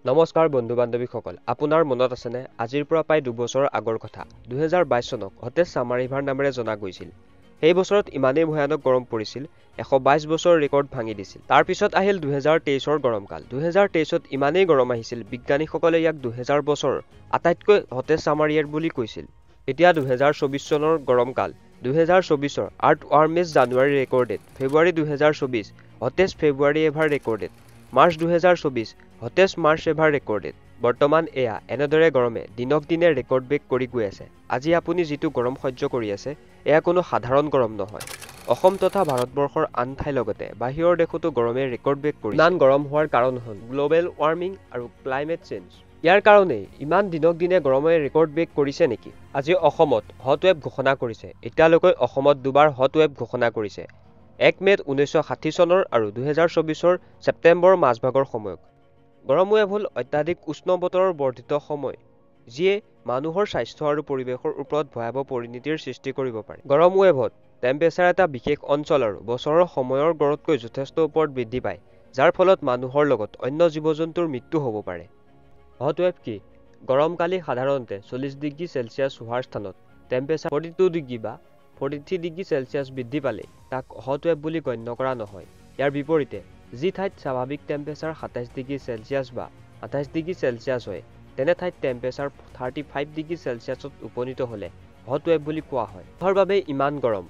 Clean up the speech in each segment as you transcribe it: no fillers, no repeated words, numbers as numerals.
নমস্কাৰ বন্ধু বান্ধৱীসকল, আপোনাৰ মনত আছেনে আজিৰ পৰা প্ৰায় 2 বছৰ আগৰ কথা 2022 চনক হটেষ্ট ছামাৰ ৰিভাৰ নামেৰে জনা গৈছিল। সেই বছৰত ইমানেই ভয়ানক গৰম পৰিছিল 122 বছৰ ৰেকৰ্ড ভাঙি দিছিল। তাৰ পিছত আহিল 2023ৰ গৰমকাল। 2023ত ইমানেই গৰম আহিছিল বিজ্ঞানীসকলে ইয়াক 2000 বছৰ আটাইতকৈ হটেষ্ট ছামাৰ ইয়েৰ বুলি কৈছিল। এতিয়া 2024 চনৰ গৰমকাল। 2024ৰ earth warmest January recorded, February 2024 hottest February ever recorded, March 2024 hottest March ever recorded. বৰ্তমান এয়া এনেদৰে গৰমে দিনক দিনে ৰেকৰ্ড ব্ৰেক কৰি গৈ আছে। আজি আপুনি যিটো গৰম সহ্য কৰি আছে এয়া কোনো সাধাৰণ গৰম নহয়। অসম তথা ভাৰতবৰ্ষৰ আন ঠাইৰ লগতে বাহিৰৰ দেশতো গৰমে ৰেকৰ্ড ব্ৰেক কৰিছে। ইমান গৰম হোৱাৰ কাৰণ হ'ল গ্ল'বেল ৱাৰ্মিং আৰু ক্লাইমেট চেঞ্জ। ইয়াৰ কাৰণেই ইমান দিনক দিনে গৰমে ৰেকৰ্ড ব্ৰেক কৰিছে নেকি? আজি অসমত হট ৱেভ ঘোষণা কৰিছে। এতিয়ালৈকে অসমত দুবাৰ হট ৱেভ ঘোষণা কৰিছে। 1 মে'ত 1960 চনৰ আৰু 2024ৰ ছেপ্টেম্বৰৰ মাজভাগৰ সময়ত। গৰম ৱেভ হ'ল অত্যাধিক উষ্ণ বতৰৰ বৰ্ধিত সময়, যিয়ে মানুহৰ স্বাস্থ্য আৰু পৰিৱেশৰ ওপৰত ভয়াৱহ পৰিণতিৰ সৃষ্টি কৰিব পাৰে। গৰম ৱেভত টেম্পেচাৰ এটা বিশেষ অঞ্চল আৰু বছৰৰ সময়ৰ গড়তকৈ যথেষ্ট ওপৰত বৃদ্ধি পায়, যাৰ ফলত মানুহৰ লগত অন্য জীৱ-জন্তুৰ মৃত্যু হ'ব পাৰে। হট ৱেভ কি? গৰমকালি সাধাৰণতে 40 ডিগ্ৰী চেলছিয়াছ হোৱাৰ স্থানত টেম্পেচাৰ 42 ডিগ্ৰী বা 43 ডিগ্ৰী চেলছিয়াছ বৃদ্ধি পালে তাক হট ৱেভ বুলি গণ্য কৰা নহয়। ইয়াৰ বিপৰীতে যি ঠাইত স্বাভাৱিক টেম্পেচাৰ 27 ডিগ্ৰী চেলছিয়াছ বা 28 ডিগ্ৰী চেলছিয়াছ হয়, তেনে ঠাইত টেম্পেচাৰ 35 ডিগ্ৰী চেলছিয়াছত উপনীত হ'লে হট ৱেভ বুলি কোৱা হয়। কিহৰ বাবে ইমান গৰম?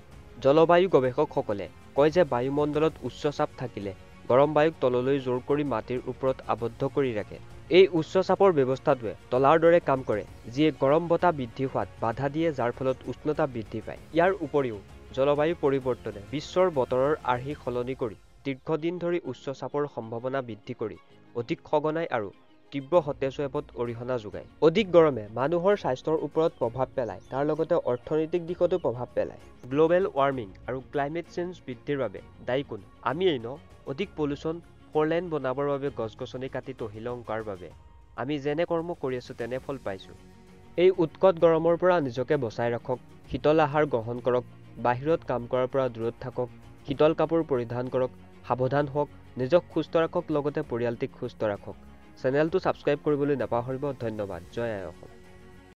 জলবায়ু গৱেষকসকলে কয় যে বায়ুমণ্ডলত উচ্চ চাপ থাকিলে গৰম বায়ুক তললৈ জোৰ কৰি মাটিৰ ওপৰত আবদ্ধ কৰি ৰাখে। এই উচ্চ চাপৰ ব্যৱস্থাটোৱে তলাৰ দৰে কাম কৰে, যিয়ে গৰম বতাহ বৃদ্ধি হোৱাত বাধা দিয়ে, যাৰ ফলত উষ্ণতা বৃদ্ধি পায়। ইয়াৰ উপৰিও জলবায়ু পৰিৱৰ্তনে বিশ্বৰ বতৰৰ আৰ্হি সলনি কৰি দীৰ্ঘদিন ধৰি উচ্চ চাপৰ সম্ভাৱনা বৃদ্ধি কৰি অধিক সঘনাই আৰু তীব্ৰ হটেজ ৱেভত অৰিহণা যোগায়। অধিক গৰমে মানুহৰ স্বাস্থ্যৰ ওপৰত প্ৰভাৱ পেলায়, তাৰ লগতে অৰ্থনৈতিক দিশতো প্ৰভাৱ পেলায়। গ্ল'বেল ৱাৰ্মিং আৰু ক্লাইমেট চেঞ্জ বৃদ্ধিৰ বাবে দায়ী কোন? আমিয়েই ন? অধিক পলিউশ্যন, ফ'ৰলেন বনাবৰ বাবে গছ-গছনি কাটি তহিলং কৰাৰ বাবে আমি যেনে কৰ্ম কৰি আছো তেনে ফল পাইছো। এই উৎকট গৰমৰ পৰা নিজকে বচাই ৰাখক, শীতল আহাৰ গ্ৰহণ কৰক, বাহিৰত কাম কৰাৰ পৰা দূৰত থাকক, শীতল কাপোৰ পৰিধান কৰক, সাৱধান হওক, নিজক সুস্থ ৰাখক, লগতে পৰিয়ালটিক সুস্থ ৰাখক। চেনেলটো ছাবস্ক্ৰাইব কৰিবলৈ নাপাহৰিব। ধন্যবাদ। জয় আই অসম।